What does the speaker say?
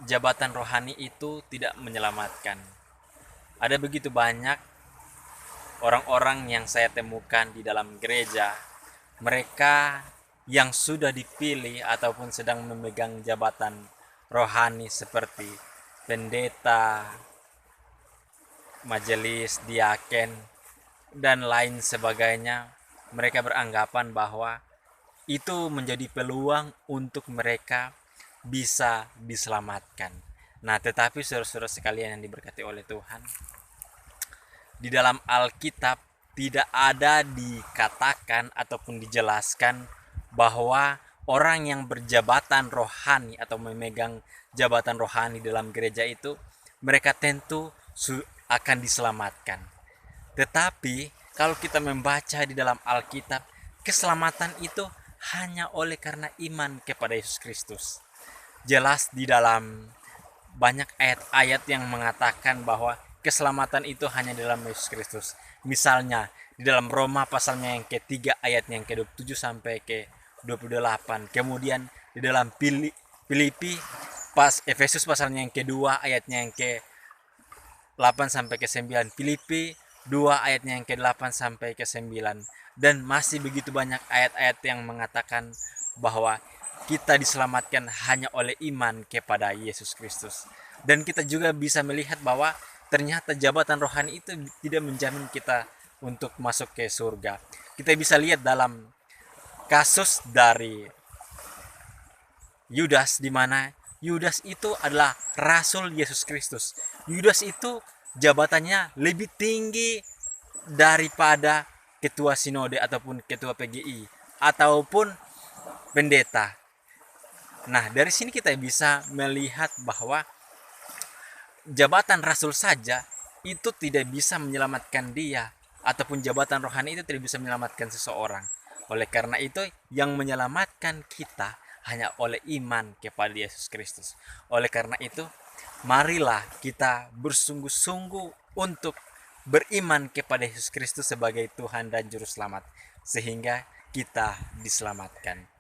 jabatan rohani itu tidak menyelamatkan. Ada begitu banyak orang-orang yang saya temukan di dalam gereja, mereka yang sudah dipilih ataupun sedang memegang jabatan rohani seperti pendeta, majelis, diaken, dan lain sebagainya. Mereka beranggapan bahwa itu menjadi peluang untuk mereka bisa diselamatkan. Nah, tetapi saudara-saudara sekalian yang diberkati oleh Tuhan, di dalam Alkitab tidak ada dikatakan ataupun dijelaskan bahwa orang yang berjabatan rohani atau memegang jabatan rohani dalam gereja itu mereka tentu akan diselamatkan. Tetapi kalau kita membaca di dalam Alkitab, keselamatan itu hanya oleh karena iman kepada Yesus Kristus. Jelas di dalam banyak ayat-ayat yang mengatakan bahwa keselamatan itu hanya dalam Yesus Kristus. Misalnya di dalam Roma pasalnya yang ketiga ayatnya yang ke-27 sampai ke-28. Kemudian di dalam Filipi pas Efesus pasalnya yang kedua ayatnya yang ke-8 sampai ke-9. Filipi 2 ayatnya yang ke-8 sampai ke-9. Dan masih begitu banyak ayat-ayat yang mengatakan bahwa kita diselamatkan hanya oleh iman kepada Yesus Kristus. Dan kita juga bisa melihat bahwa ternyata jabatan rohani itu tidak menjamin kita untuk masuk ke surga. Kita bisa lihat dalam kasus dari Yudas, di mana Yudas itu adalah rasul Yesus Kristus. Yudas itu jabatannya lebih tinggi daripada ketua sinode ataupun ketua PGI ataupun pendeta. Nah, dari sini kita bisa melihat bahwa jabatan rasul saja itu tidak bisa menyelamatkan dia, ataupun jabatan rohani itu tidak bisa menyelamatkan seseorang. Oleh karena itu, yang menyelamatkan kita hanya oleh iman kepada Yesus Kristus. Oleh karena itu, marilah kita bersungguh-sungguh untuk beriman kepada Yesus Kristus sebagai Tuhan dan Juru Selamat, sehingga kita diselamatkan.